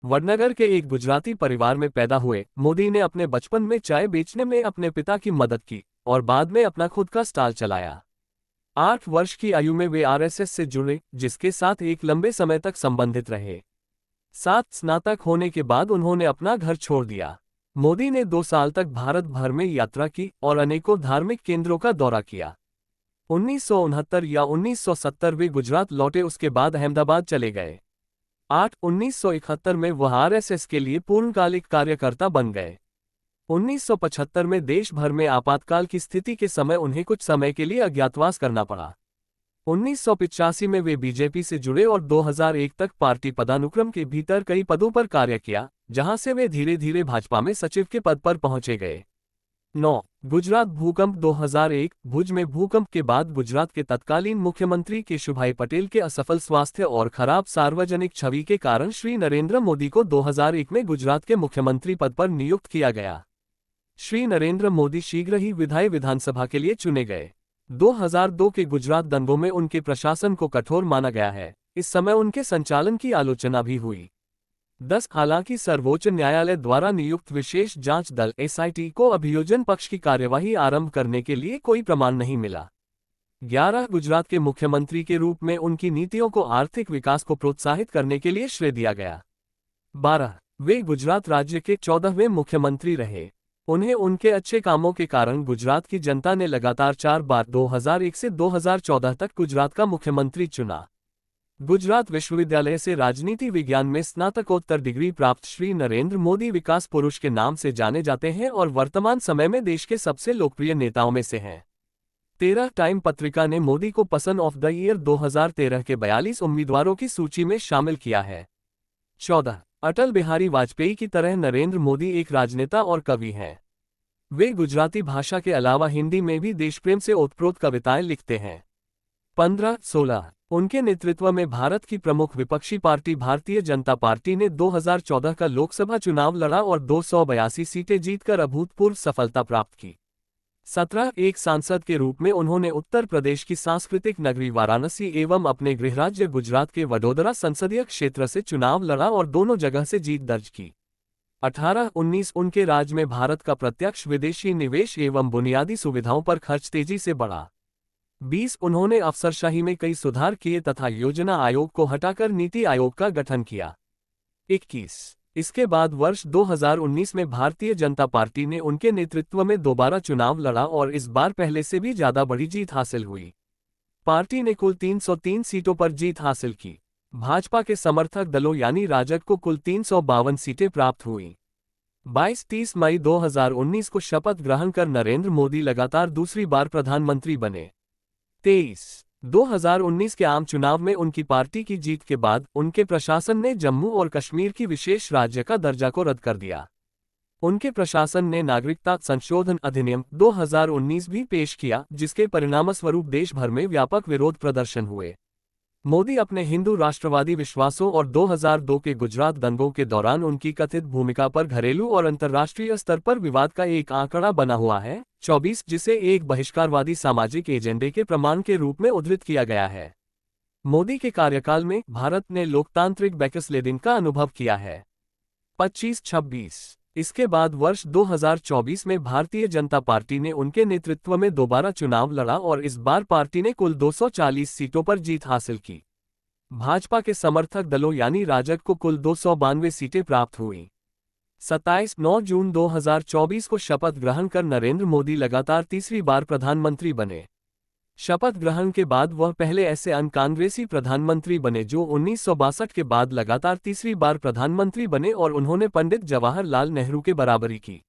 वडनगर के एक गुजराती परिवार में पैदा हुए मोदी ने अपने बचपन में चाय बेचने में अपने पिता की मदद की और बाद में अपना खुद का स्टॉल चलाया। 8 वर्ष की आयु में वे आरएसएस से जुड़े, जिसके साथ एक लंबे समय तक संबंधित रहे। 7 स्नातक होने के बाद उन्होंने अपना घर छोड़ दिया। मोदी ने 2 साल तक भारत भर में यात्रा की और अनेकों धार्मिक केंद्रों का दौरा किया। 1969 या 1970 वे गुजरात लौटे, उसके बाद अहमदाबाद चले गए। 1971 में वह आरएसएस के लिए पूर्णकालिक कार्यकर्ता बन गए। 1975 में देश भर में आपातकाल की स्थिति के समय उन्हें कुछ समय के लिए अज्ञातवास करना पड़ा। 1985 में वे बीजेपी से जुड़े और 2001 तक पार्टी पदानुक्रम के भीतर कई पदों पर कार्य किया, जहां से वे धीरे धीरे भाजपा में सचिव के पद पर पहुंचे गए। 9. गुजरात भूकंप 2001 भुज में भूकंप के बाद गुजरात के तत्कालीन मुख्यमंत्री केशुभाई पटेल के असफल स्वास्थ्य और खराब सार्वजनिक छवि के कारण श्री नरेंद्र मोदी को 2001 में गुजरात के मुख्यमंत्री पद पर नियुक्त किया गया। श्री नरेंद्र मोदी शीघ्र ही विधानसभा के लिए चुने गए। 2002 के गुजरात दंगों में उनके प्रशासन को कठोर माना गया है। इस समय उनके संचालन की आलोचना भी हुई। 10. हालांकि सर्वोच्च न्यायालय द्वारा नियुक्त विशेष जांच दल एसआईटी को अभियोजन पक्ष की कार्यवाही आरंभ करने के लिए कोई प्रमाण नहीं मिला। 11. गुजरात के मुख्यमंत्री के रूप में उनकी नीतियों को आर्थिक विकास को प्रोत्साहित करने के लिए श्रेय दिया गया। 12. वे गुजरात राज्य के 14वें मुख्यमंत्री रहे। उन्हें उनके अच्छे कामों के कारण गुजरात की जनता ने लगातार 4 बार 2001 से 2014 तक गुजरात का मुख्यमंत्री चुना। गुजरात विश्वविद्यालय से राजनीति विज्ञान में स्नातकोत्तर डिग्री प्राप्त श्री नरेंद्र मोदी विकास पुरुष के नाम से जाने जाते हैं और वर्तमान समय में देश के सबसे लोकप्रिय नेताओं में से हैं। 13. टाइम पत्रिका ने मोदी को पर्सन ऑफ द ईयर 2013 के 42 उम्मीदवारों की सूची में शामिल किया है। 14. अटल बिहारी वाजपेयी की तरह नरेंद्र मोदी एक राजनेता और कवि हैं। वे गुजराती भाषा के अलावा हिंदी में भी देशप्रेम से ओतप्रोत कविताएं लिखते हैं। 15. 16. उनके नेतृत्व में भारत की प्रमुख विपक्षी पार्टी भारतीय जनता पार्टी ने 2014 का लोकसभा चुनाव लड़ा और 282 सीटें जीतकर अभूतपूर्व सफलता प्राप्त की। 17. एक सांसद के रूप में उन्होंने उत्तर प्रदेश की सांस्कृतिक नगरी वाराणसी एवं अपने गृहराज्य गुजरात के वडोदरा संसदीय क्षेत्र से चुनाव लड़ा और दोनों जगह से जीत दर्ज की। 18. 19. उनके राज में भारत का प्रत्यक्ष विदेशी निवेश एवं बुनियादी सुविधाओं पर खर्च तेजी से बढ़ा। 20. उन्होंने अफसरशाही में कई सुधार किए तथा योजना आयोग को हटाकर नीति आयोग का गठन किया। 21. इसके बाद वर्ष 2019 में भारतीय जनता पार्टी ने उनके नेतृत्व में दोबारा चुनाव लड़ा और इस बार पहले से भी ज्यादा बड़ी जीत हासिल हुई। पार्टी ने कुल 303 सीटों पर जीत हासिल की। भाजपा के समर्थक दलों यानी राजग को कुल 352 सीटें प्राप्त हुई। 22-30 मई 2019 को शपथ ग्रहण कर नरेंद्र मोदी लगातार दूसरी बार प्रधानमंत्री बने। 23. 2019 के आम चुनाव में उनकी पार्टी की जीत के बाद उनके प्रशासन ने जम्मू और कश्मीर की विशेष राज्य का दर्जा को रद्द कर दिया। उनके प्रशासन ने नागरिकता संशोधन अधिनियम 2019 भी पेश किया, जिसके परिणामस्वरूप देश भर में व्यापक विरोध प्रदर्शन हुए। मोदी अपने हिंदू राष्ट्रवादी विश्वासों और 2002 के गुजरात दंगों के दौरान उनकी कथित भूमिका पर घरेलू और अंतर्राष्ट्रीय स्तर पर विवाद का एक आंकड़ा बना हुआ है, 24, जिसे एक बहिष्कारवादी सामाजिक एजेंडे के प्रमाण के रूप में उद्धृत किया गया है। मोदी के कार्यकाल में भारत ने लोकतांत्रिक बैकस्लेडिंग का अनुभव किया है। 25-26. इसके बाद वर्ष 2024 में भारतीय जनता पार्टी ने उनके नेतृत्व में दोबारा चुनाव लड़ा और इस बार पार्टी ने कुल 240 सीटों पर जीत हासिल की। भाजपा के समर्थक दलों यानी राजग को कुल 292 सीटें प्राप्त हुई। 27-9 जून 2024 को शपथ ग्रहण कर नरेंद्र मोदी लगातार तीसरी बार प्रधानमंत्री बने। शपथ ग्रहण के बाद वह पहले ऐसे अनकांग्रेसी प्रधानमंत्री बने जो 1962 के बाद लगातार तीसरी बार प्रधानमंत्री बने और उन्होंने पंडित जवाहरलाल नेहरू के बराबरी की।